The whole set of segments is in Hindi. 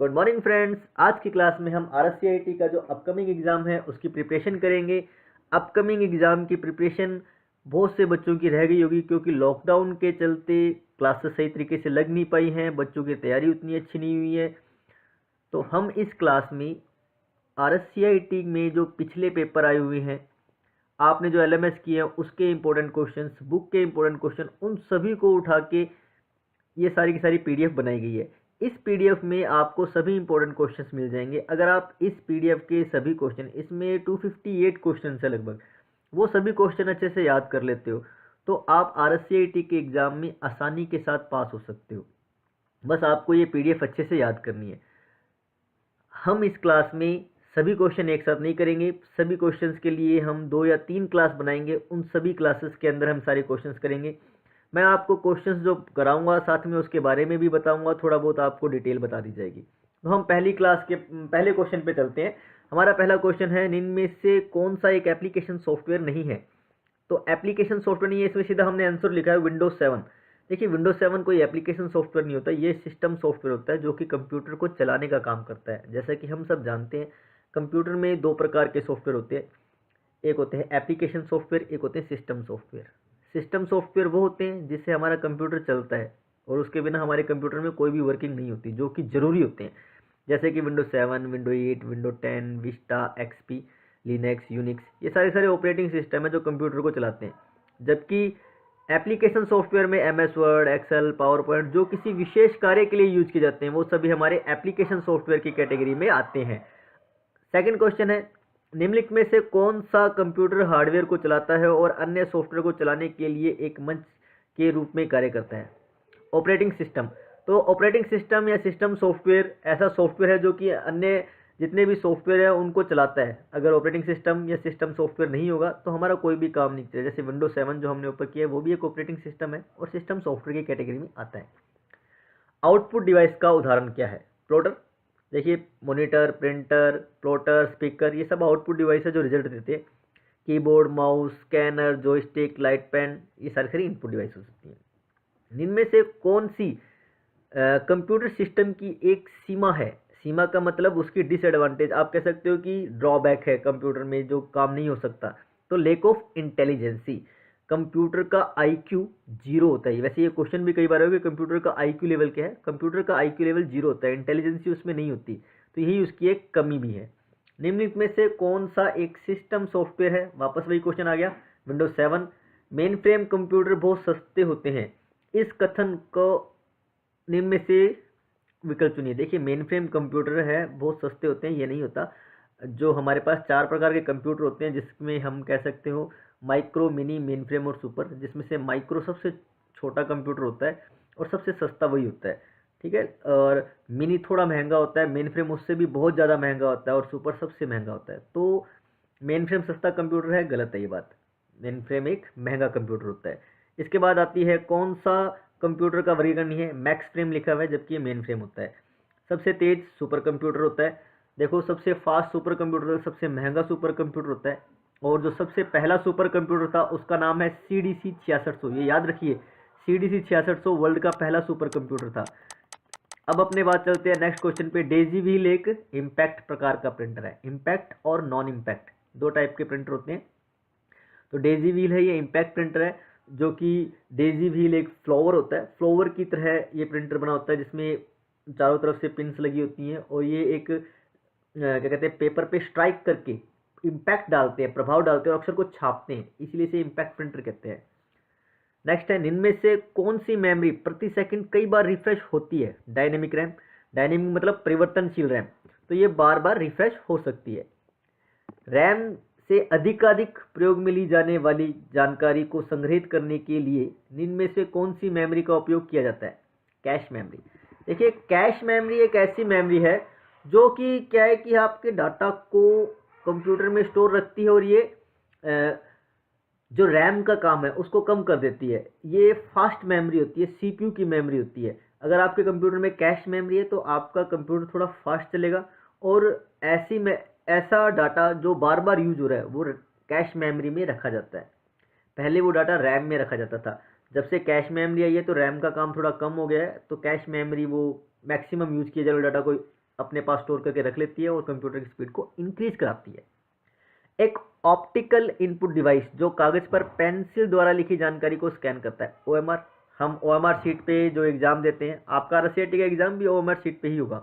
Good morning friends. आज की क्लास में हम RSCIT का जो अपकमिंग एग्ज़ाम है उसकी प्रिपरेशन करेंगे। अपकमिंग एग्ज़ाम की प्रिपरेशन बहुत से बच्चों की रह गई होगी क्योंकि लॉकडाउन के चलते क्लासेस सही तरीके से लग नहीं पाई हैं, बच्चों की तैयारी उतनी अच्छी नहीं हुई है। तो हम इस क्लास में RSCIT में जो पिछले पेपर आए हुए हैं, आपने जो LMS किए हैं उसके इम्पोर्टेंट क्वेश्चंस, बुक के इम्पोर्टेंट क्वेश्चन, उन सभी को उठा के ये सारी की सारी PDF बनाई गई है। इस PDF में आपको सभी इंपॉर्टेंट क्वेश्चंस मिल जाएंगे। अगर आप इस PDF के सभी क्वेश्चन, इसमें 258 क्वेश्चन है लगभग, वो सभी क्वेश्चन अच्छे से याद कर लेते हो तो आप RSCIT के एग्ज़ाम में आसानी के साथ पास हो सकते हो। बस आपको ये PDF अच्छे से याद करनी है। हम इस क्लास में सभी क्वेश्चन एक साथ नहीं करेंगे, सभी क्वेश्चंस के लिए हम 2 या 3 क्लास बनाएंगे। उन सभी क्लासेस के अंदर हम सारे क्वेश्चंस करेंगे। मैं आपको क्वेश्चंस जो कराऊंगा साथ में उसके बारे में भी बताऊंगा, थोड़ा बहुत आपको डिटेल बता दी जाएगी। तो हम पहली क्लास के पहले क्वेश्चन पे चलते हैं। हमारा पहला क्वेश्चन है, निम्न में से कौन सा एक एप्लीकेशन सॉफ्टवेयर नहीं है? तो एप्लीकेशन सॉफ्टवेयर नहीं है, इसमें सीधा हमने आंसर लिखा है विंडोज 7। देखिए, विंडोज 7 कोई एप्लीकेशन सॉफ्टवेयर नहीं होता, ये सिस्टम सॉफ्टवेयर होता है जो कि कंप्यूटर को चलाने का काम करता है। जैसा कि हम सब जानते हैं, कंप्यूटर में 2 प्रकार के सॉफ्टवेयर होते हैं, एक होते हैं एप्लीकेशन सॉफ्टवेयर, एक होते हैं सिस्टम सॉफ्टवेयर। सिस्टम सॉफ्टवेयर वो होते हैं जिससे हमारा कंप्यूटर चलता है और उसके बिना हमारे कंप्यूटर में कोई भी वर्किंग नहीं होती, जो कि ज़रूरी होते हैं। जैसे कि Windows 7, window 8, window 10, Vista, XP, Linux, Unix, ये सारे ऑपरेटिंग सिस्टम है जो कंप्यूटर को चलाते हैं। जबकि एप्लीकेशन सॉफ्टवेयर में MS word, excel, power point जो किसी विशेष कार्य के लिए यूज किए जाते हैं, वो सभी हमारे एप्लीकेशन सॉफ्टवेयर की कैटेगरी में आते हैं। सेकंड क्वेश्चन है, निम्नलिखित में से कौन सा कंप्यूटर हार्डवेयर को चलाता है और अन्य सॉफ्टवेयर को चलाने के लिए एक मंच के रूप में कार्य करता है? Operating system. तो ऑपरेटिंग सिस्टम या सिस्टम सॉफ्टवेयर ऐसा सॉफ्टवेयर है जो कि अन्य जितने भी सॉफ्टवेयर है उनको चलाता है। अगर ऑपरेटिंग सिस्टम या सिस्टम सॉफ्टवेयर नहीं होगा तो हमारा कोई भी काम नहीं चलेगा। जैसे विंडोज 7 जो हमने ऊपर किया है वो भी एक ऑपरेटिंग सिस्टम है और सिस्टम सॉफ्टवेयर की कैटेगरी में आता है। आउटपुट डिवाइस का उदाहरण क्या है? प्लॉटर। देखिए, मॉनिटर, प्रिंटर, प्लॉटर, स्पीकर, ये सब आउटपुट डिवाइस है जो रिजल्ट देते हैं। Keyboard, mouse, scanner, joystick, light pen, ये सारी इनपुट डिवाइस हो सकती हैं। इनमें से कौन सी कंप्यूटर सिस्टम की एक सीमा है? सीमा का मतलब उसकी डिसएडवांटेज, आप कह सकते हो कि ड्रॉबैक है कंप्यूटर में जो काम नहीं हो सकता। तो लेक ऑफ इंटेलिजेंसी। कंप्यूटर का IQ 0 होता है। वैसे ये क्वेश्चन भी कई बार होगा, कंप्यूटर का IQ लेवल क्या है? कंप्यूटर का IQ लेवल 0 होता है, इंटेलिजेंसी उसमें नहीं होती, तो यही उसकी एक कमी भी है। निम्नलिखित में से कौन सा एक सिस्टम सॉफ्टवेयर है? वापस वही क्वेश्चन आ गया, विंडोज 7। मेन फ्रेम कंप्यूटर बहुत सस्ते होते हैं, इस कथन को निम्न में से विकल्प चुनिए। देखिए, मेन फ्रेम कंप्यूटर है बहुत सस्ते होते हैं, ये नहीं होता। जो हमारे पास 4 प्रकार के कंप्यूटर होते हैं जिसमें हम कह सकते हो माइक्रो, मिनी, मेन फ्रेम और सुपर, जिसमें से माइक्रो सबसे छोटा कंप्यूटर होता है और सबसे सस्ता वही होता है, ठीक है। और मिनी थोड़ा महंगा होता है, मेन फ्रेम उससे भी बहुत ज़्यादा महंगा होता है और सुपर सबसे महंगा होता है। तो मेन फ्रेम सस्ता कंप्यूटर है, गलत है ये बात। मेन फ्रेम एक महंगा कंप्यूटर होता है। इसके बाद आती है, कौन सा कंप्यूटर का वर्गीकरण नहीं है? मैक्स फ्रेम लिखा हुआ है जबकि ये मेन फ्रेम होता है। सबसे तेज सुपर कंप्यूटर होता है। देखो, सबसे फास्ट सुपर कंप्यूटर सबसे महंगा सुपर कंप्यूटर होता है। और जो सबसे पहला सुपर कंप्यूटर था उसका नाम है CDC 6600, ये याद रखिए, CDC 6600 वर्ल्ड का पहला सुपर कंप्यूटर था। अब अपने बात चलते हैं नेक्स्ट क्वेश्चन पे। डेजी व्हील एक इम्पैक्ट प्रकार का प्रिंटर है। इम्पैक्ट और नॉन इम्पैक्ट 2 टाइप के प्रिंटर होते हैं। तो डेजी व्हील है, ये इम्पैक्ट प्रिंटर है, जो कि डेजी व्हील एक फ्लावर होता है, फ्लावर की तरह ये प्रिंटर बना होता है जिसमें चारों तरफ से पिन्स लगी होती हैं और ये एक क्या कहते हैं, पेपर पे स्ट्राइक करके इम्पैक्ट डालते हैं, प्रभाव डालते हैं और अक्षर को छापते हैं, इसीलिए इसे इम्पैक्ट प्रिंटर कहते हैं। नेक्स्ट है, इनमें से कौन सी मेमोरी प्रति सेकंड कई बार रिफ्रेश होती है? Dynamic RAM. डायनेमिक मतलब परिवर्तनशील रैम, तो ये बार बार रिफ्रेश हो सकती है। रैम से अधिकाधिक प्रयोग में ली जाने वाली जानकारी को संग्रहित करने के लिए इनमें से कौन सी मेमोरी का उपयोग किया जाता है? Cache memory. देखिए, कैश मेमोरी एक ऐसी मेमोरी है जो कि क्या है कि आपके डाटा को कंप्यूटर में स्टोर रखती है और ये जो रैम का काम है उसको कम कर देती है। ये फास्ट मेमोरी होती है, CPU की मेमोरी होती है। अगर आपके कंप्यूटर में कैश मेमोरी है तो आपका कंप्यूटर थोड़ा फास्ट चलेगा और ऐसी में ऐसा डाटा जो बार बार यूज हो रहा है वो कैश मेमोरी में रखा जाता है। पहले वो डाटा रैम में रखा जाता था, जब से कैश मेमोरी आई है तो रैम का काम थोड़ा कम हो गया है, तो कैश मेमोरी वो मैक्सिमम यूज किए जाने वाले डाटा को अपने पास स्टोर करके रख लेती है और कंप्यूटर की स्पीड को इंक्रीज कराती है। एक ऑप्टिकल इनपुट डिवाइस जो कागज पर पेंसिल द्वारा लिखी जानकारी को स्कैन करता है, ओएमआर। हम ओएमआर शीट पे जो एग्जाम देते हैं, आपका आरसीईटी का एग्जाम भी ओएमआर शीट पे ही होगा।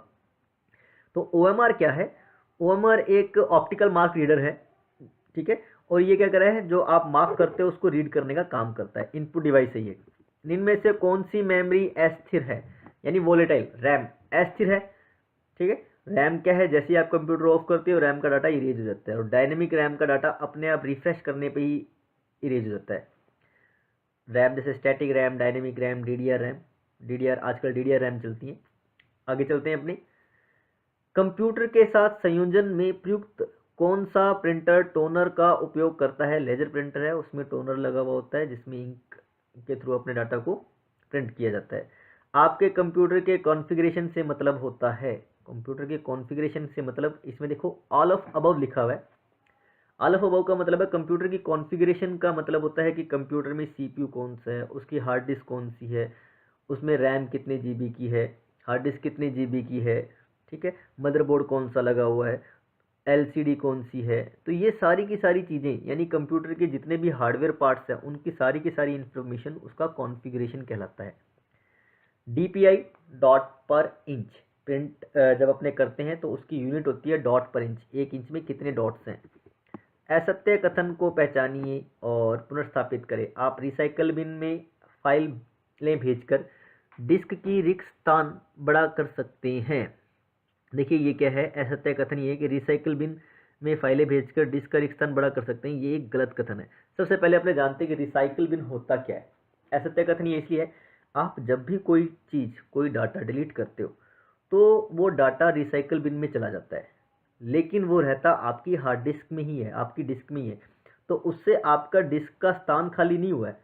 तो ओएमआर क्या है? ओएमआर एक ऑप्टिकल मार्क रीडर है, ठीक है, और ये क्या कर रहा है, जो आप मार्क करते हो उसको रीड करने का काम करता है, इनपुट डिवाइस है ये। इनमें से कौन सी मेमोरी अस्थिर है, यानी वोलेटाइल? रैम अस्थिर है, ठीक है। रैम क्या है? जैसे ही आप कंप्यूटर ऑफ करते हो रैम का डाटा इरेज हो जाता है, और डायनेमिक रैम का डाटा अपने आप रिफ्रेश करने पे ही इरेज हो जाता है। रैम जैसे static RAM, dynamic RAM, DDR RAM. DDR, आजकल डीडीआर रैम चलती है। आगे चलते हैं अपने कंप्यूटर के साथ संयोजन में प्रयुक्त कौन सा प्रिंटर टोनर का उपयोग करता है? लेजर प्रिंटर है, उसमें टोनर लगा हुआ होता है जिसमें इंक के थ्रू अपने डाटा को प्रिंट किया जाता है। आपके कंप्यूटर के कॉन्फ़िगरेशन से मतलब होता है, कंप्यूटर के कॉन्फ़िगरेशन से मतलब, इसमें देखो ऑल ऑफ अबव लिखा हुआ है। ऑल ऑफ अबव का मतलब है कंप्यूटर की कॉन्फ़िगरेशन का मतलब होता है कि कंप्यूटर में सीपीयू कौन सा है, उसकी हार्ड डिस्क कौन सी है, उसमें रैम कितने जीबी की है, हार्ड डिस्क कितने जीबी की है, ठीक है, मदरबोर्ड कौन सा लगा हुआ है, एलसीडी कौन सी है। तो ये सारी की सारी चीज़ें, यानी कंप्यूटर के जितने भी हार्डवेयर पार्ट्स हैं उनकी सारी की सारी इंफॉर्मेशन उसका कॉन्फ़िगरेशन कहलाता है। डीपीआई, डॉट पर इंच, प्रिंट जब अपने करते हैं तो उसकी यूनिट होती है डॉट पर इंच, एक इंच में कितने डॉट्स हैं। असत्य कथन को पहचानिए और पुनर्स्थापित करें। आप रिसाइकल बिन में फाइलें भेजकर डिस्क की रिक्त स्थान बड़ा कर सकते हैं। देखिए ये क्या है, असत्य कथन ये है कि रिसाइकल बिन में फाइलें भेजकर डिस्क का रिक्त स्थान बड़ा कर सकते हैं, ये एक गलत कथन है। सबसे पहले अपने जानते हैं कि रिसाइकल बिन होता क्या है। असत्य कथन ये इसलिए है, आप जब भी कोई चीज़, कोई डाटा डिलीट करते हो तो वो डाटा रिसाइकल बिन में चला जाता है, लेकिन वो रहता आपकी हार्ड डिस्क में ही है, आपकी डिस्क में ही है। तो उससे आपका डिस्क का स्थान खाली नहीं हुआ है,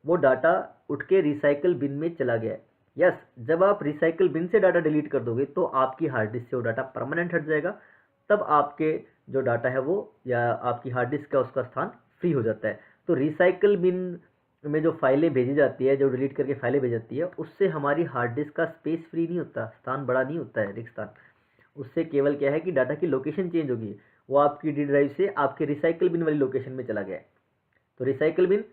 वो डाटा उठ के रिसाइकल बिन में चला गया है। यस, जब आप रिसाइकल बिन से डाटा डिलीट कर दोगे तो आपकी हार्ड डिस्क से वो डाटा परमानेंट हट जाएगा, तब आपके जो डाटा है वो, या आपकी हार्ड डिस्क का उसका स्थान फ्री हो जाता है। तो रिसाइकल बिन में जो फाइलें भेजी जाती है, जो डिलीट करके फाइलें भेजी जाती है, उससे हमारी हार्ड डिस्क का स्पेस फ्री नहीं होता, स्थान बड़ा नहीं होता है, रिक्त स्थान। उससे केवल क्या है कि डाटा की लोकेशन चेंज होगी, वो आपकी डी ड्राइव से आपके रिसाइकल बिन वाली लोकेशन में चला गया है। तो रिसाइकल बिन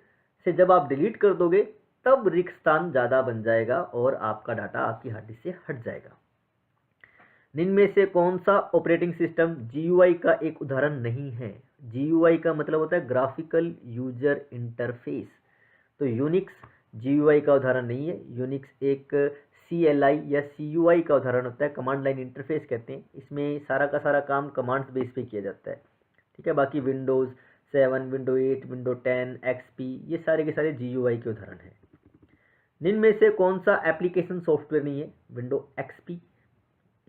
से जब आप डिलीट कर दोगे तब रिक्त स्थान ज़्यादा बन जाएगा और आपका डाटा आपकी हार्ड डिस्क से हट जाएगा। निम्न में से कौन सा ऑपरेटिंग सिस्टम जीयूआई का एक उदाहरण नहीं है? जीयूआई का मतलब होता है ग्राफिकल यूजर इंटरफेस। तो यूनिक्स जीयूआई का उदाहरण नहीं है। यूनिक्स एक CLI या CUI का उदाहरण होता है, कमांड लाइन इंटरफेस कहते हैं। इसमें सारा का सारा काम कमांड्स बेस पे किया जाता है, ठीक है। बाकी विंडोज़ 7, विंडो 8, विंडो 10, XP, ये सारे के सारे GUI के उदाहरण हैं। निम्न में से कौन सा एप्लीकेशन सॉफ्टवेयर नहीं है? विंडो XP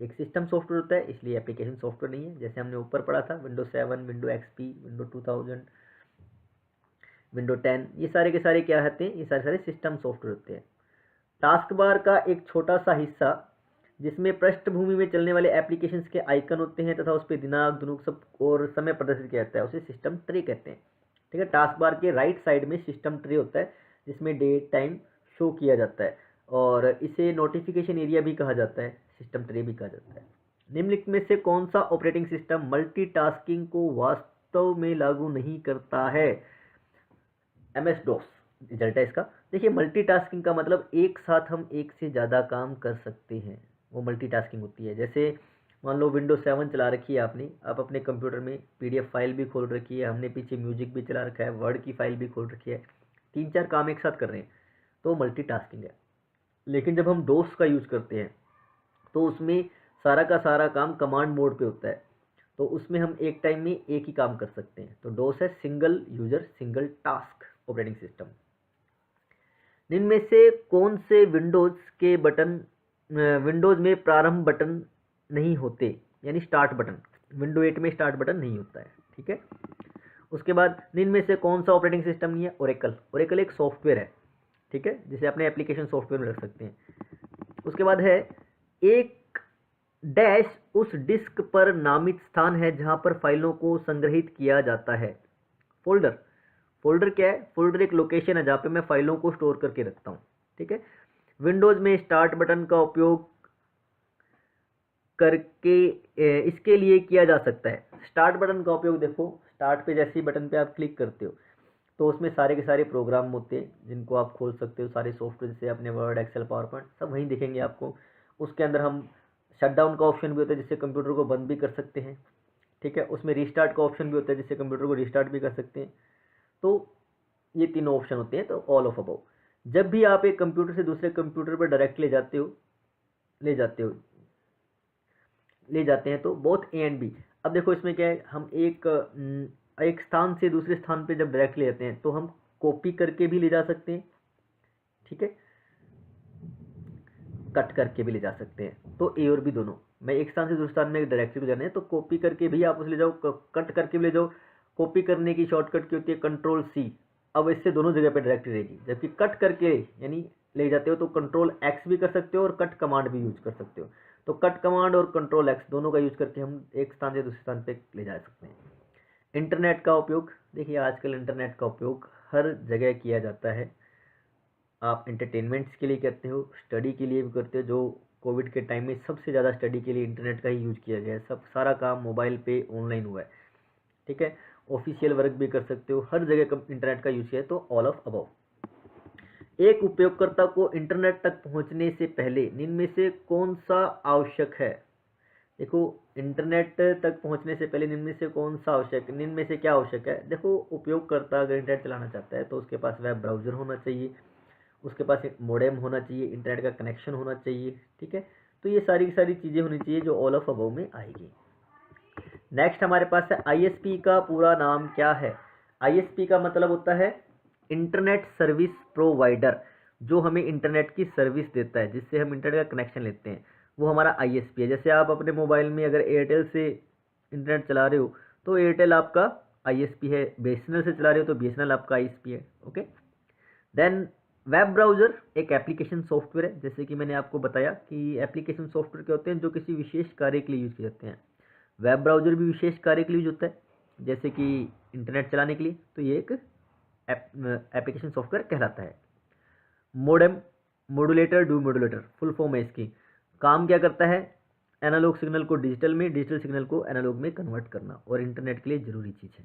एक सिस्टम सॉफ्टवेयर होता है, इसलिए एप्लीकेशन सॉफ्टवेयर नहीं है। जैसे हमने ऊपर पढ़ा था, window 7, window XP, window 2000, window 10, ये सारे के सारे क्या होते हैं? ये सारे सारे सिस्टम सॉफ्टवेयर होते हैं। टास्क बार का एक छोटा सा हिस्सा जिसमें पृष्ठभूमि में चलने वाले एप्लीकेशंस के आइकन होते हैं तथा उस पर दिनांक, दिनुक सब और समय प्रदर्शित किया जाता है, उसे सिस्टम ट्रे कहते हैं, ठीक है। टास्क बार के राइट साइड में सिस्टम ट्रे होता है जिसमें डेट, टाइम शो किया जाता है, और इसे नोटिफिकेशन एरिया भी कहा जाता है, सिस्टम ट्रे भी कहा जाता है। निम्नलिखित में से कौन सा ऑपरेटिंग सिस्टम मल्टीटास्किंग को वास्तव में लागू नहीं करता है? MS-DOS रिजल्ट है इसका। देखिए मल्टीटास्किंग का मतलब एक साथ हम एक से ज़्यादा काम कर सकते हैं, वो मल्टीटास्किंग होती है। जैसे मान लो विंडो 7 चला रखी है आपने, आप अपने कंप्यूटर में PDF फाइल भी खोल रखी है, हमने पीछे म्यूजिक भी चला रखा है, वर्ड की फाइल भी खोल रखी है, 3-4 काम एक साथ कर रहे हैं, तो मल्टीटास्किंग है। लेकिन जब हम DOS का यूज़ करते हैं तो उसमें सारा का सारा काम कमांड मोड पे होता है, तो उसमें हम एक टाइम में एक ही काम कर सकते हैं। तो DOS है single user single task operating system. इनमें से कौन से विंडोज़ के बटन, विंडोज़ में प्रारंभ बटन नहीं होते, यानी स्टार्ट बटन? विंडो 8 में स्टार्ट बटन नहीं होता है, ठीक है। उसके बाद इनमें से कौन सा ऑपरेटिंग सिस्टम नहीं है? ओरेकल। ओरेकल एक सॉफ्टवेयर है, ठीक है, जिसे अपने एप्लीकेशन सॉफ्टवेयर में रख सकते हैं। उसके बाद है एक डैश उस डिस्क पर नामित स्थान है जहां पर फाइलों को संग्रहित किया जाता है। फोल्डर। फोल्डर क्या है? फोल्डर एक लोकेशन है जहाँ पे मैं फाइलों को स्टोर करके रखता हूँ, ठीक है। विंडोज़ में स्टार्ट बटन का उपयोग करके इसके लिए किया जा सकता है। स्टार्ट बटन का उपयोग देखो, स्टार्ट पे जैसे ही बटन पे आप क्लिक करते हो तो उसमें सारे के सारे प्रोग्राम होते हैं जिनको आप खोल सकते हो, सारे सॉफ्टवेयर जैसे अपने वर्ड, एक्सेल, पावर पॉइंट सब वहीं दिखेंगे आपको। उसके अंदर हम शटडाउन का ऑप्शन भी होता है जिससे कंप्यूटर को बंद भी कर सकते हैं, ठीक है। उसमें रीस्टार्ट का ऑप्शन भी होता है जिससे कंप्यूटर को रीस्टार्ट भी कर सकते हैं। तो ये तीनों ऑप्शन होते हैं। तो ऑल ऑफ अबव, जब भी आप एक कंप्यूटर से दूसरे कंप्यूटर पर डायरेक्ट ले जाते हो ले जाते हैं तो बोथ ए एंड बी। अब देखो इसमें क्या है, हम एक स्थान से दूसरे स्थान पे जब डायरेक्ट ले जाते हैं तो हम कॉपी करके भी ले जा सकते हैं, ठीक है, कट करके भी ले जा सकते हैं। तो ए और बी दोनों, मैं एक स्थान से दूसरे स्थान में डायरेक्टली को जाना है तो कॉपी करके भी आप उसे ले जाओ, कट करके भी ले जाओ। कॉपी करने की शॉर्टकट की होती है कंट्रोल सी, अब इससे दोनों जगह पे डायरेक्टली रहेगी। जबकि कट करके यानी ले जाते हो तो कंट्रोल एक्स भी कर सकते हो और कट कमांड भी यूज कर सकते हो। तो कट कमांड और कंट्रोल एक्स दोनों का यूज करके हम एक स्थान से दूसरे स्थान पे ले जा सकते हैं। इंटरनेट का उपयोग देखिए, आजकल इंटरनेट का उपयोग हर जगह किया जाता है। आप एंटरटेनमेंट्स के लिए करते हो, स्टडी के लिए भी करते हो। जो कोविड के टाइम में सबसे ज़्यादा स्टडी के लिए इंटरनेट का ही यूज किया गया है। सब सारा काम मोबाइल पे ऑनलाइन हुआ है, ठीक है। ऑफिशियल वर्क भी कर सकते हो, हर जगह इंटरनेट का यूज किया है। तो ऑल ऑफ अबव। एक उपयोगकर्ता को इंटरनेट तक पहुंचने से पहले निम्न में से कौन सा आवश्यक है। देखो, इंटरनेट तक पहुंचने से पहले निम्न में से कौन सा आवश्यक, निम्न में से क्या आवश्यक है। देखो, उपयोगकर्ता अगर इंटरनेट चलाना चाहता है तो उसके पास वेब ब्राउज़र होना चाहिए, उसके पास एक मोडेम होना चाहिए, इंटरनेट का कनेक्शन होना चाहिए, ठीक है। तो ये सारी की सारी चीज़ें होनी चाहिए जो ऑल ऑफ अबव में आएगी। नेक्स्ट हमारे पास है आईएसपी का पूरा नाम क्या है। आईएसपी का मतलब होता है इंटरनेट सर्विस प्रोवाइडर, जो हमें इंटरनेट की सर्विस देता है, जिससे हम इंटरनेट का कनेक्शन लेते हैं, वो हमारा आईएसपी है। जैसे आप अपने मोबाइल में अगर एयरटेल से इंटरनेट चला रहे हो तो एयरटेल आपका आईएसपी है, बीएसएनएल से चला रहे हो तो बीएसएनएल आपका आईएसपी है, ओके। देन वेब ब्राउज़र एक एप्लीकेशन सॉफ्टवेयर है। जैसे कि मैंने आपको बताया कि एप्लीकेशन सॉफ्टवेयर क्या होते हैं, जो किसी विशेष कार्य के लिए यूज़ किए जाते हैं। वेब ब्राउज़र भी विशेष कार्य के लिए यूज होता है, जैसे कि इंटरनेट चलाने के लिए। तो ये एक एप्लीकेशन सॉफ्टवेयर कहलाता है। Modem, modulator, do modulator full form है इसकी। काम क्या करता है, एनालॉग सिग्नल को डिजिटल में, डिजिटल सिग्नल को एनालॉग में कन्वर्ट करना, और इंटरनेट के लिए ज़रूरी चीज़ है।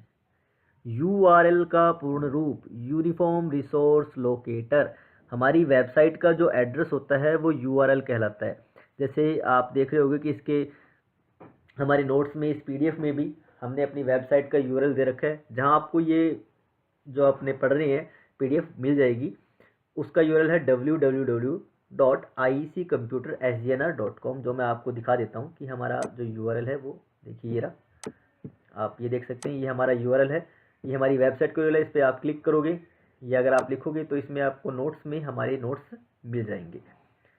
यूआरएल का पूर्ण रूप यूनिफॉर्म रिसोर्स लोकेटर। हमारी वेबसाइट का जो एड्रेस होता है वो यूआरएल कहलाता है। जैसे आप देख रहे होंगे कि इसके हमारे नोट्स में, इस पीडीएफ में भी हमने अपनी वेबसाइट का यूआरएल दे रखा है, जहां आपको ये जो आपने पढ़ रहे हैं पीडीएफ मिल जाएगी। उसका यूआरएल है www.iecomputersgnr.com, जो मैं आपको दिखा देता हूं कि हमारा जो यूआरएल है वो देखिए ये रहा। आप ये देख सकते हैं, ये हमारा यूआरएल है, ये हमारी वेबसाइट का यूआरएल है। इस पर आप क्लिक करोगे या अगर आप लिखोगे तो इसमें आपको नोट्स में हमारे नोट्स मिल जाएंगे,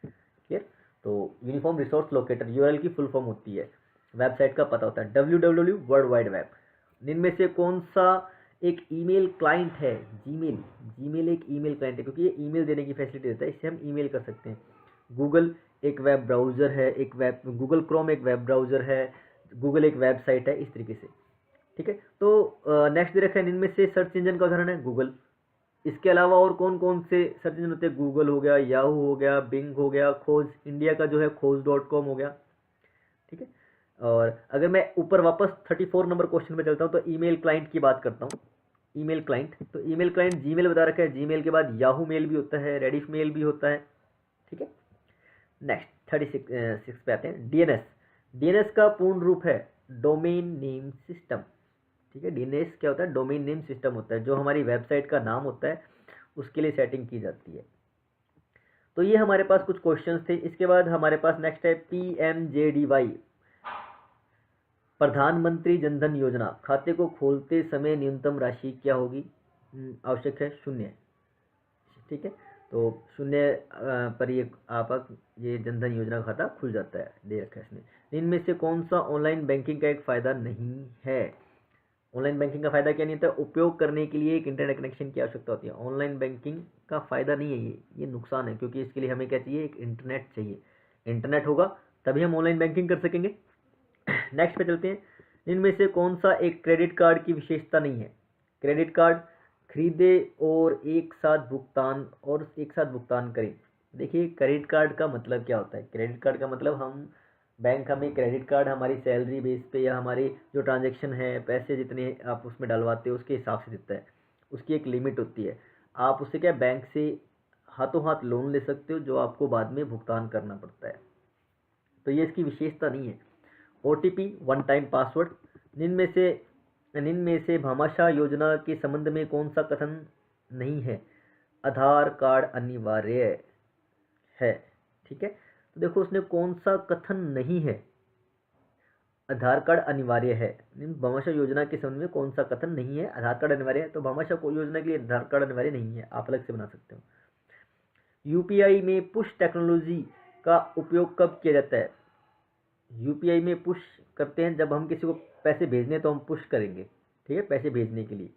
क्लियर। तो यूनिफॉर्म रिसोर्स लोकेटर यूआरएल की फुल फॉर्म होती है, वेबसाइट का पता होता है www वर्ल्ड वाइड वेब। इनमें से कौन सा एक ईमेल क्लाइंट है। जीमेल एक ईमेल क्लाइंट है, क्योंकि ये ईमेल देने की फैसिलिटी देता है, इससे हम ईमेल कर सकते हैं। गूगल एक वेब ब्राउज़र है, गूगल क्रोम एक वेब ब्राउज़र है, गूगल एक वेबसाइट है, इस तरीके से, ठीक है। तो नेक्स्ट दे रखा है, इनमें से सर्च इंजन का उदाहरण है गूगल। इसके अलावा और कौन कौन से सर्च इंजन होते हैं, गूगल हो गया, याहू हो गया, बिंग हो गया, खोज इंडिया का जो है खोज.com हो गया, ठीक है। और अगर मैं ऊपर वापस 34 नंबर क्वेश्चन में चलता हूँ तो ईमेल क्लाइंट की बात करता हूँ। ईमेल क्लाइंट, तो ईमेल क्लाइंट जीमेल बता रखा है, जीमेल के बाद याहू मेल भी होता है, रेडिफ मेल भी होता है, ठीक है। नेक्स्ट 36 पे आते हैं, डीएनएस। डीएनएस का पूर्ण रूप है डोमेन नेम सिस्टम, ठीक है। डीएनएस क्या होता है, डोमेन नेम सिस्टम होता है, जो हमारी वेबसाइट का नाम होता है उसके लिए सेटिंग की जाती है। तो ये हमारे पास कुछ क्वेश्चंस थे। इसके बाद हमारे पास नेक्स्ट है पीएमजेडीवाई, प्रधानमंत्री जनधन योजना। खाते को खोलते समय न्यूनतम राशि क्या होगी। आवश्यक है 0, ठीक है। तो 0 पर ये जनधन योजना का खाता खुल जाता है, दे रखा है इसमें। इनमें से कौन सा ऑनलाइन बैंकिंग का एक फ़ायदा नहीं है। ऑनलाइन बैंकिंग का फ़ायदा क्या नहीं होता, उपयोग करने के लिए एक इंटरनेट कनेक्शन की आवश्यकता होती है। ऑनलाइन बैंकिंग का फ़ायदा नहीं है ये नुकसान है, क्योंकि इसके लिए हमें क्या चाहिए, एक इंटरनेट चाहिए। इंटरनेट होगा तभी हम ऑनलाइन बैंकिंग कर सकेंगे। नेक्स्ट पे चलते हैं, इनमें से कौन सा एक क्रेडिट कार्ड की विशेषता नहीं है। क्रेडिट कार्ड खरीदे और एक साथ भुगतान करें। देखिए, क्रेडिट कार्ड का मतलब क्या होता है। क्रेडिट कार्ड का मतलब हम बैंक हमें क्रेडिट कार्ड हमारी सैलरी बेस पे या हमारे जो ट्रांजैक्शन है, पैसे जितने आप उसमें डलवाते हो उसके हिसाब से देता है। उसकी एक लिमिट होती है, आप उससे क्या बैंक से हाथों हाथ लोन ले सकते हो जो आपको बाद में भुगतान करना पड़ता है। तो ये इसकी विशेषता नहीं है। OTP one time password. निम्न में से भामाशाह योजना के संबंध में कौन सा कथन नहीं है? आधार कार्ड अनिवार्य है। ठीक है, तो देखो उसने कौन सा कथन नहीं है, आधार कार्ड अनिवार्य है। भामाशाह योजना के संबंध में कौन सा कथन नहीं है, आधार कार्ड अनिवार्य है। तो भामाशाह को योजना के लिए आधार कार्ड अनिवार्य नहीं है, आप अलग से बना सकते हो। यूपीआई में पुश टेक्नोलॉजी का उपयोग कब किया जाता है? यूपीआई में पुश करते हैं जब हम किसी को पैसे भेजने तो हम पुश करेंगे, ठीक है, पैसे भेजने के लिए।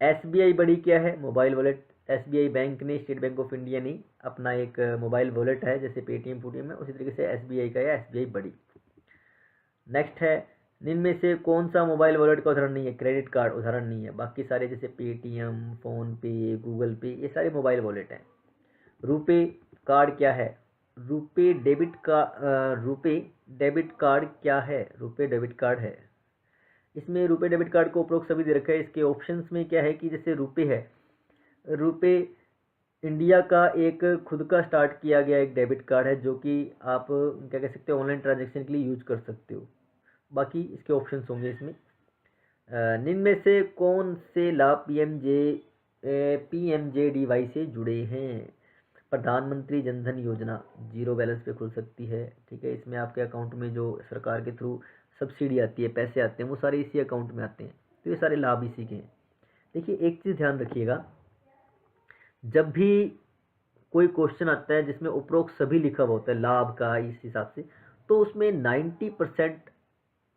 एसबीआई बड़ी क्या है? Mobile wallet. एसबीआई बैंक ने, स्टेट बैंक ऑफ इंडिया ने अपना एक मोबाइल वॉलेट है, जैसे पेटीएम फूटीएम है, उसी तरीके से एसबीआई का है एसबीआई बड़ी। नेक्स्ट है, निम्न में से कौन सा मोबाइल वॉलेट का उदाहरण नहीं है? क्रेडिट कार्ड उदाहरण नहीं है, बाकी सारे जैसे पेटीएम, फोन पे, गूगल पे, ये सारे मोबाइल वॉलेट हैं। रुपे कार्ड क्या है? रुपे डेबिट कार्ड क्या है? रुपे डेबिट कार्ड है। इसमें रुपे डेबिट कार्ड को उपरोक्त सभी दे रखा है। इसके ऑप्शंस में क्या है कि जैसे रुपे है, रुपे इंडिया का एक खुद का स्टार्ट किया गया एक डेबिट कार्ड है जो कि आप क्या कह सकते हो ऑनलाइन ट्रांजैक्शन के लिए यूज कर सकते हो। बाकी इसके ऑप्शंस होंगे इसमें। निम्न में से कौन से लाभ PMJDY से जुड़े हैं? प्रधानमंत्री जनधन योजना जीरो बैलेंस पे खुल सकती है, ठीक है। इसमें आपके अकाउंट में जो सरकार के थ्रू सब्सिडी आती है, पैसे आते हैं, वो सारे इसी अकाउंट में आते हैं, तो ये सारे लाभ इसी के हैं। देखिए एक चीज़ ध्यान रखिएगा, जब भी कोई क्वेश्चन आता है जिसमें उपरोक्त सभी लिखा हुआ होता है लाभ का इस हिसाब से, तो उसमें 90%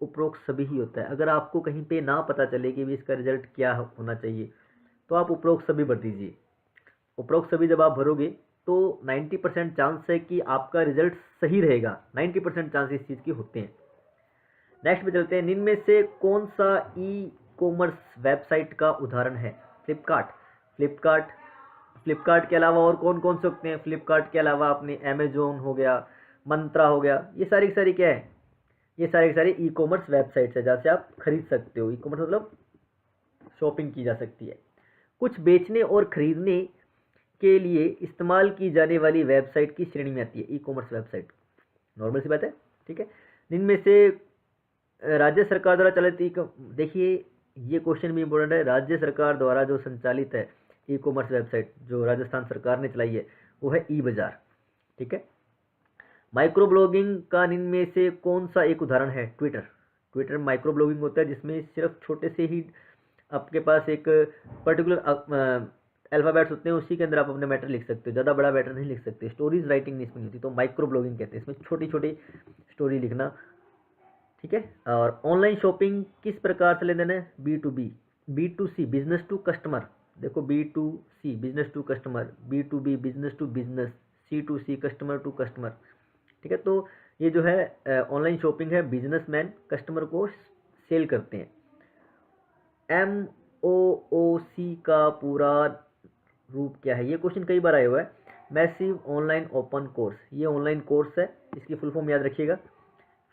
उपरोक्त सभी ही होता है। अगर आपको कहीं पे ना पता चले कि भी इसका रिजल्ट क्या होना चाहिए, तो आप उपरोक्त सभी भर दीजिए। उपरोक्त सभी जब आप भरोगे तो 90% चांस है कि आपका रिजल्ट सही रहेगा। 90% चांस इस चीज़ के होते हैं। नेक्स्ट पे चलते हैं, निम्न में से कौन सा ई कॉमर्स वेबसाइट का उदाहरण है? फ्लिपकार्ट के अलावा और कौन कौन से होते हैं? फ्लिपकार्ट के अलावा आपने अमेजोन हो गया, मंत्रा हो गया, ये सारी की सारी क्या है? ये सारी की सारी ई कॉमर्स वेबसाइट्स है जहाँ से आप खरीद सकते हो। ई कॉमर्स मतलब शॉपिंग की जा सकती है। कुछ बेचने और खरीदने के लिए इस्तेमाल की जाने वाली वेबसाइट की श्रेणी में आती है ई कॉमर्स वेबसाइट। नॉर्मल सी बात है, ठीक है। इनमें से राज्य सरकार द्वारा चलित देखिए ये क्वेश्चन भी इंपॉर्टेंट है। राज्य सरकार द्वारा जो संचालित है ई कॉमर्स वेबसाइट जो राजस्थान सरकार ने चलाई है वो है ई बाजार, ठीक है। माइक्रो ब्लॉगिंग का निम्न में से कौन सा एक उदाहरण है? ट्विटर माइक्रो ब्लॉगिंग होता है जिसमें सिर्फ छोटे से ही आपके पास एक पर्टिकुलर अल्फ़ाबेट्स होते हैं, उसी के अंदर आप अपने मैटर लिख सकते हो, ज़्यादा बड़ा मैटर नहीं लिख सकते। स्टोरीज राइटिंग नहीं इसमें होती, तो माइक्रो ब्लॉगिंग कहते हैं इसमें छोटी छोटी स्टोरी लिखना, ठीक है। और ऑनलाइन शॉपिंग किस प्रकार से लेन देन है? B2B, B2C business to customer. देखो B2C business to customer, B2B business to business, C2C customer to customer, ठीक है। तो ये जो है ऑनलाइन शॉपिंग है, बिजनेसमैन कस्टमर को सेल करते हैं। MOOC का पूरा रूप क्या है? ये क्वेश्चन कई बार आया हुआ है। मैसिव ऑनलाइन ओपन कोर्स, ये ऑनलाइन कोर्स है, इसकी फुल फॉर्म याद रखिएगा।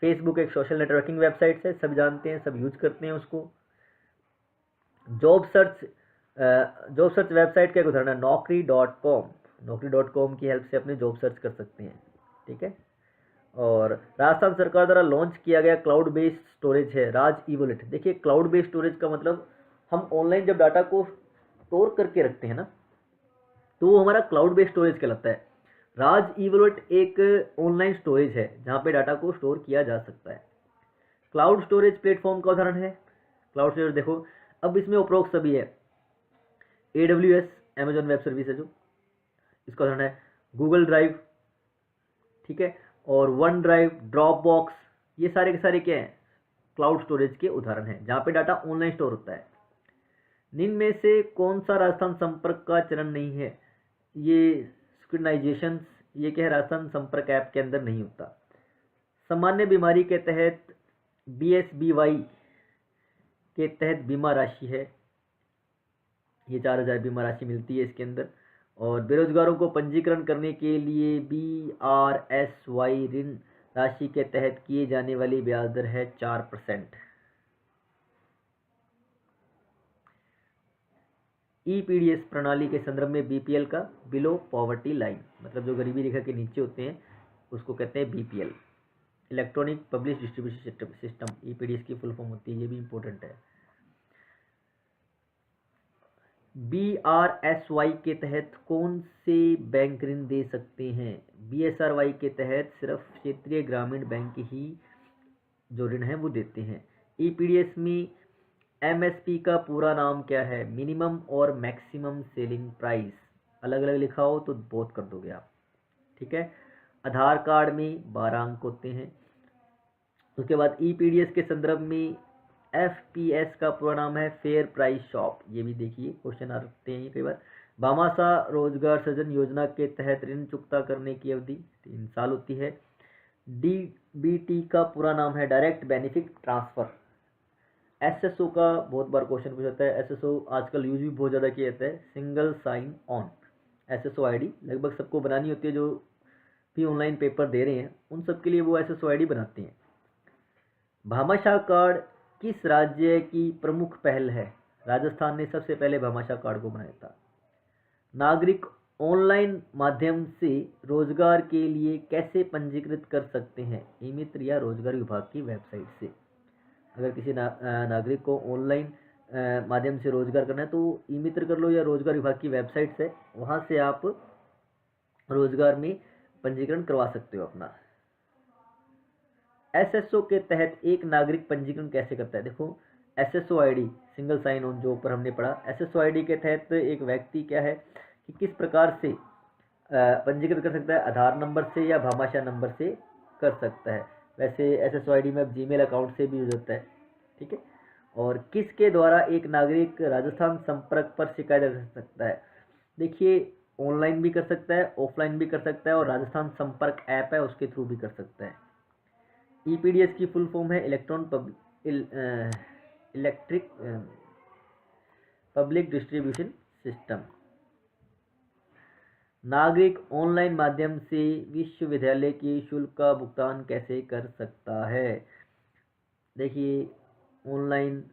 फेसबुक एक सोशल नेटवर्किंग वेबसाइट है, सब जानते हैं, सब यूज करते हैं उसको। जॉब सर्च वेबसाइट का एक उदाहरण है नौकरी.com की हेल्प से अपने जॉब सर्च कर सकते हैं, ठीक है। और राजस्थान सरकार द्वारा लॉन्च किया गया क्लाउड बेस्ड स्टोरेज है राज ई वॉलेट। देखिए क्लाउड बेस्ड स्टोरेज का मतलब हम ऑनलाइन जब डाटा को स्टोर करके रखते हैं ना, तो वो हमारा क्लाउड बेस्ड स्टोरेज कहलाता है। राज ई वॉलेट एक ऑनलाइन स्टोरेज है जहाँ पे डाटा को स्टोर किया जा सकता है। क्लाउड स्टोरेज प्लेटफॉर्म का उदाहरण है। क्लाउड स्टोरेज देखो अब इसमें उपरोक्त सभी है। AWS अमेजॉन वेब सर्विस है जो, इसका उदाहरण है गूगल ड्राइव, ठीक है। और वन ड्राइव, ड्रॉप बॉक्स, ये सारे के सारे क्या हैं? क्लाउड स्टोरेज के उदाहरण हैं जहाँ पे डाटा ऑनलाइन स्टोर होता है। निम्न में से कौन सा राजस्थान संपर्क का चरण नहीं है? ये सिक्योनाइजेशन, ये क्या है? राजस्थान संपर्क ऐप के अंदर नहीं होता। सामान्य बीमारी के तहत BSBY के तहत बीमा राशि है, ये 4000 बीमा राशि मिलती है इसके अंदर। और बेरोजगारों को पंजीकरण करने के लिए BRSY ऋण राशि के तहत किए जाने वाली ब्याज दर है 4%। ईपीडीएस प्रणाली के संदर्भ में बीपीएल का बिलो पॉवर्टी लाइन, मतलब जो गरीबी रेखा के नीचे होते हैं उसको कहते हैं BPL, electronic publish distribution system, EPDS की फुल फॉर्म होती है, ये भी इंपॉर्टेंट है। बीआरएसवाई के तहत कौन से बैंक ऋण दे सकते हैं? बीएसआरवाई के तहत सिर्फ क्षेत्रीय ग्रामीण बैंक ही जो ऋण है वो देते हैं। ईपीडीएस में एमएसपी का पूरा नाम क्या है? मिनिमम और मैक्सिमम सेलिंग प्राइस, अलग अलग लिखा हो तो बहुत कर दोगे आप, ठीक है। आधार कार्ड में 12 अंक होते हैं। उसके बाद ईपीडीएस के संदर्भ में एफपीएस का पूरा नाम है फेयर प्राइस शॉप, ये भी देखिए क्वेश्चन आते हैं कई बार। भामाशाह रोजगार सृजन योजना के तहत ऋण चुकता करने की अवधि 3 साल होती है। डीबीटी का पूरा नाम है डायरेक्ट बेनिफिट ट्रांसफर। एसएसओ का बहुत बार क्वेश्चन पूछा जाता है, एसएसओ आजकल यूज भी बहुत ज़्यादा किया जाता है, single sign on. SSO ID लगभग सबको बनानी होती है, जो भी ऑनलाइन पेपर दे रहे हैं उन सब के लिए वो एसएसओ आईडी बनाते हैं। भामाशाह कार्ड किस राज्य की प्रमुख पहल है? राजस्थान ने सबसे पहले भामाशाह कार्ड को बनाया था। नागरिक ऑनलाइन माध्यम से रोजगार के लिए कैसे पंजीकृत कर सकते हैं? ई मित्र या रोजगार विभाग की वेबसाइट से। अगर किसी नागरिक को ऑनलाइन माध्यम से रोजगार करना है तो ई मित्र कर लो या रोजगार विभाग की वेबसाइट से, वहां से आप रोजगार में पंजीकरण करवा सकते हो अपना। एसएसओ के तहत एक नागरिक पंजीकरण कैसे करता है? देखो SSO ID single sign on जो ऊपर हमने पढ़ा, एसएसओ आईडी के तहत एक व्यक्ति क्या है कि किस प्रकार से पंजीकृत कर सकता है? आधार नंबर से या भामाशाह नंबर से कर सकता है। वैसे एसएसओ आईडी में अब जीमेल अकाउंट से भी यूज होता है, ठीक है। और किसके द्वारा एक नागरिक राजस्थान संपर्क पर शिकायत कर सकता है? देखिए ऑनलाइन भी कर सकता है, ऑफलाइन भी कर सकता है, और राजस्थान संपर्क ऐप है उसके थ्रू भी कर सकता है। ईपीडीएस की फुल फॉर्म है इलेक्ट्रिक पब्लिक डिस्ट्रीब्यूशन सिस्टम। नागरिक ऑनलाइन माध्यम से विश्वविद्यालय के शुल्क का भुगतान कैसे कर सकता है? देखिए ऑनलाइन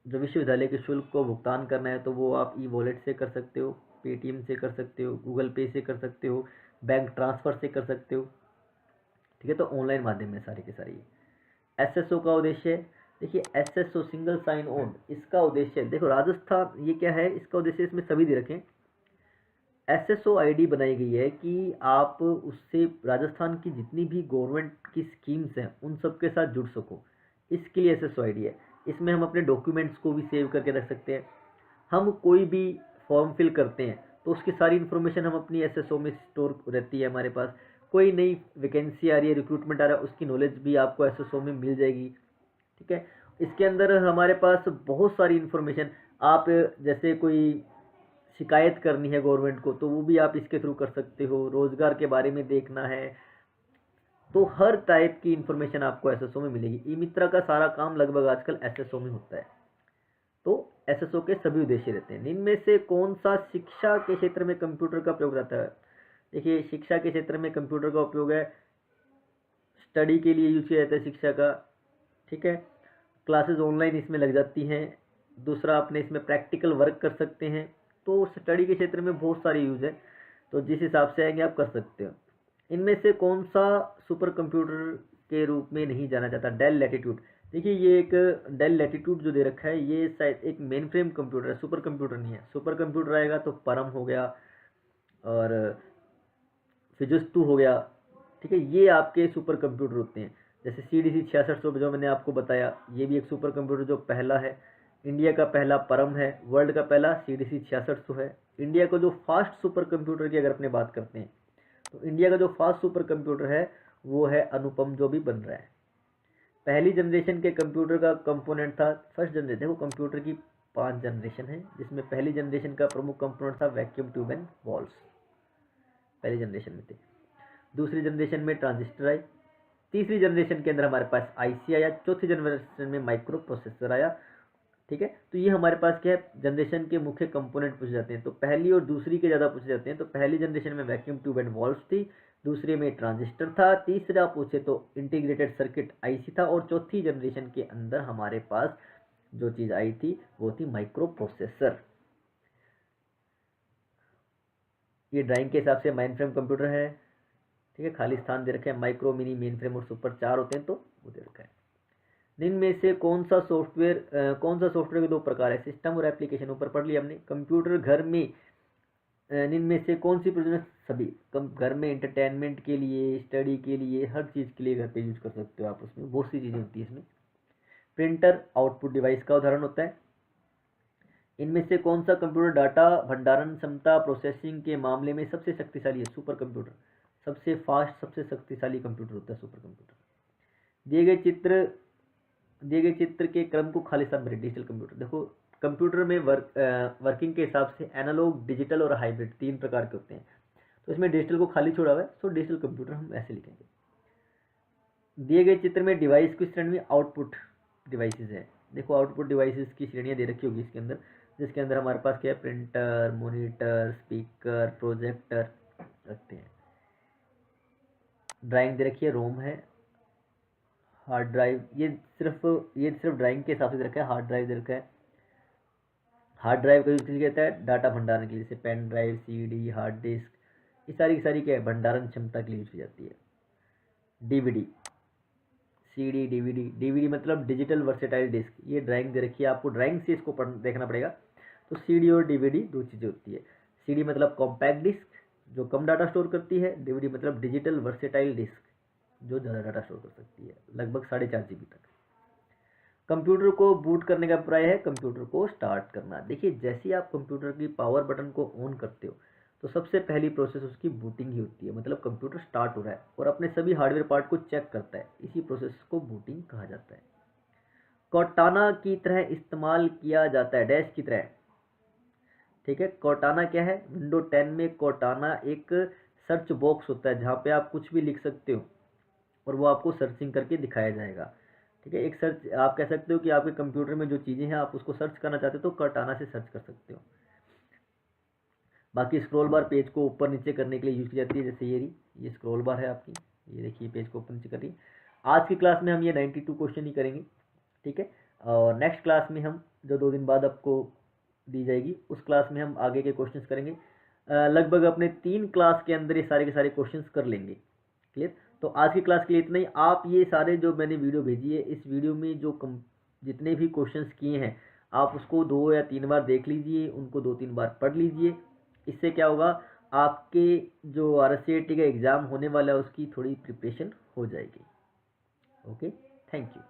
जो विश्वविद्यालय के शुल्क को भुगतान करना है तो वो आप ई वॉलेट से कर सकते हो, पेटीएम से कर सकते हो, गूगल पे से कर सकते हो, बैंक ट्रांसफ़र से कर सकते हो, ठीक है। तो ऑनलाइन माध्यम में सारी की सारी। एसएसओ का उद्देश्य, देखिए एसएसओ सिंगल साइन ऑन, इसका उद्देश्य देखो राजस्थान ये क्या है, इसका उद्देश्य इसमें सभी दे रखें। एसएसओ आईडी बनाई गई है कि आप उससे राजस्थान की जितनी भी गवर्नमेंट की स्कीम्स हैं उन सब के साथ जुड़ सको, इसके लिए एसएसओ आईडी है। इसमें हम अपने डॉक्यूमेंट्स को भी सेव करके रख सकते हैं। हम कोई भी फॉर्म फिल करते हैं तो उसकी सारी इन्फॉर्मेशन हम अपनी एसएसओ में स्टोर रहती है हमारे पास। कोई नई वैकेंसी आ रही है, रिक्रूटमेंट आ रहा है, उसकी नॉलेज भी आपको एसएसओ में मिल जाएगी, ठीक है। इसके अंदर हमारे पास बहुत सारी इन्फॉर्मेशन, आप जैसे कोई शिकायत करनी है गवर्नमेंट को तो वो भी आप इसके थ्रू कर सकते हो। रोजगार के बारे में देखना है तो हर टाइप की इन्फॉर्मेशन आपको एसएसओ में मिलेगी। ई मित्रा का सारा काम लगभग आजकल एसएसओ में होता है। तो एसएसओ के सभी उद्देश्य रहते हैं। इनमें से कौन सा शिक्षा के क्षेत्र में कंप्यूटर का उपयोग रहता है? देखिए शिक्षा के क्षेत्र में कंप्यूटर का उपयोग है, स्टडी के लिए यूज किया जाता है शिक्षा का, ठीक है। क्लासेस ऑनलाइन इसमें लग जाती हैं। दूसरा अपने इसमें प्रैक्टिकल वर्क कर सकते हैं। तो स्टडी के क्षेत्र में बहुत सारी यूज है, तो जिस हिसाब से आएंगे आप कर सकते हो। इनमें से कौन सा सुपर कंप्यूटर के रूप में नहीं जाना जाता? Dell Latitude. देखिए ये एक डेल लैटिट्यूड जो दे रखा है ये शायद एक मेन फ्रेम कंप्यूटर है, सुपर कंप्यूटर नहीं है। सुपर कंप्यूटर आएगा तो परम हो गया और फिजुस्तु हो गया, ठीक है। ये आपके सुपर कंप्यूटर होते हैं। जैसे CDC 6600 जो मैंने आपको बताया, ये भी एक सुपर कंप्यूटर जो पहला है। इंडिया का पहला परम है, वर्ल्ड का पहला CDC 6600 है। इंडिया को जो फास्ट सुपर कंप्यूटर की अगर अपने बात करते हैं तो इंडिया का जो फास्ट सुपर कंप्यूटर है वो है अनुपम, जो भी बन रहा है। पहली जनरेशन के कंप्यूटर का कंपोनेंट था फर्स्ट जनरेशन। देखो कंप्यूटर की 5 जनरेशन है, जिसमें पहली जनरेशन का प्रमुख कंपोनेंट था वैक्यूम ट्यूब एंड बॉल्स, पहली जनरेशन में थे। दूसरी जनरेशन में ट्रांजिस्टर आई। तीसरी जनरेशन के अंदर हमारे पास IC आया। चौथी जनरेशन में माइक्रो प्रोसेसर आया, ठीक है। तो ये हमारे पास क्या है, जनरेशन के मुख्य कंपोनेंट पूछे जाते हैं। तो पहली और दूसरी के ज़्यादा पूछे जाते हैं। तो पहली जनरेशन में वैक्यूम ट्यूब एंड वॉल्व्स थी, दूसरे में ट्रांजिस्टर था, तीसरा पूछे तो इंटीग्रेटेड सर्किट आईसी था, और चौथी जनरेशन के अंदर हमारे पास जो चीज़ आई थी वो थी माइक्रो प्रोसेसर। ये ड्राइंग के हिसाब से माइंड फ्रेम कंप्यूटर है, ठीक है, खाली स्थान दे रखे हैं, माइक्रो, मिनी, मेन फ्रेम और सुपर 4 होते हैं, तो वो दे रखा है। निम्न में से कौन सा सॉफ्टवेयर के दो प्रकार है, सिस्टम और एप्लीकेशन, ऊपर पढ़ लिया हमने। कंप्यूटर घर में निम्न में से कौन सी प्रयोजन, सभी घर में एंटरटेनमेंट के लिए, स्टडी के लिए, हर चीज़ के लिए घर पे यूज कर सकते हो आप, उसमें बहुत सी चीज़ें होती है इसमें। प्रिंटर आउटपुट डिवाइस का उदाहरण होता है। इनमें से कौन सा कंप्यूटर डाटा भंडारण क्षमता प्रोसेसिंग के मामले में सबसे शक्तिशाली है, सुपर कंप्यूटर, सबसे फास्ट सबसे शक्तिशाली कंप्यूटर होता है सुपर कंप्यूटर। दिए गए चित्र के क्रम को खाली स्थान भरें, डिजिटल कंप्यूटर। देखो कंप्यूटर में वर्किंग के हिसाब से एनालॉग, डिजिटल और हाइब्रिड 3 प्रकार के होते हैं, तो इसमें डिजिटल को खाली छोड़ा हुआ है, तो डिजिटल कंप्यूटर हम ऐसे लिखेंगे। दिए गए चित्र में डिवाइस की श्रेणी में आउटपुट डिवाइसेस है। देखो आउटपुट डिवाइसेस की श्रेणियाँ दे रखी होगी इसके अंदर, जिसके अंदर हमारे पास क्या है, प्रिंटर, मॉनिटर, स्पीकर, प्रोजेक्टर रखते हैं। ड्राइंग दे रखी है, रोम है, हार्ड ड्राइव, ये सिर्फ ड्राइंग के हिसाब से दे रखा है। हार्ड ड्राइव दे रखा है। हार्ड ड्राइव का यूज किया जाता है डाटा भंडारण के लिए, जैसे pen drive, CD, hard disk, ये सारी की सारी क्या है, भंडारण क्षमता के लिए यूज की जाती है। डीवीडी, सीडी, डीवीडी मतलब डिजिटल वर्सेटाइल डिस्क, ये ड्राइंग दे रखी है, आपको ड्राइंग से इसको देखना पड़ेगा। तो सीडी और डीवीडी दो चीज़ें होती है। सीडी मतलब कॉम्पैक्ट डिस्क जो कम डाटा स्टोर करती है, डीवीडी मतलब डिजिटल वर्सेटाइल डिस्क जो ज़्यादा डाटा स्टोर कर सकती है, लगभग 4.5 GB तक। कंप्यूटर को बूट करने का अभिप्राय है कंप्यूटर को स्टार्ट करना। देखिए जैसे ही आप कंप्यूटर की पावर बटन को ऑन करते हो तो सबसे पहली प्रोसेस उसकी बूटिंग ही होती है, मतलब कंप्यूटर स्टार्ट हो रहा है और अपने सभी हार्डवेयर पार्ट को चेक करता है, इसी प्रोसेस को बूटिंग कहा जाता है। कॉर्टाना की तरह इस्तेमाल किया जाता है, डैश की तरह, ठीक है। कॉर्टाना क्या है, विंडो 10 में कॉर्टाना एक सर्च बॉक्स होता है जहाँ पे आप कुछ भी लिख सकते हो और वो आपको सर्चिंग करके दिखाया जाएगा, ठीक है। एक सर्च आप कह सकते हो कि आपके कंप्यूटर में जो चीज़ें हैं आप उसको सर्च करना चाहते हो तो कॉर्टाना से सर्च कर सकते हो। बाकी स्क्रॉल बार पेज को ऊपर नीचे करने के लिए यूज की जाती है, जैसे ये स्क्रॉल बार है आपकी, ये देखिए पेज को ऊपर नीचे कर रही है। आज की क्लास में हम ये 92 क्वेश्चन ही करेंगे, ठीक है। और नेक्स्ट क्लास में हम जो 2 दिन बाद आपको दी जाएगी उस क्लास में हम आगे के क्वेश्चंस करेंगे। लगभग अपने 3 क्लास के अंदर ये सारे के सारे क्वेश्चंस कर लेंगे, क्लियर। तो आज की क्लास के लिए इतना ही। आप ये सारे जो मैंने वीडियो भेजी है, इस वीडियो में जो जितने भी क्वेश्चंस किए हैं आप उसको 2 या 3 बार देख लीजिए, उनको 2-3 बार पढ़ लीजिए। इससे क्या होगा, आपके जो RSCAT का एग्ज़ाम होने वाला है उसकी थोड़ी प्रिपरेशन हो जाएगी। Okay, thank you.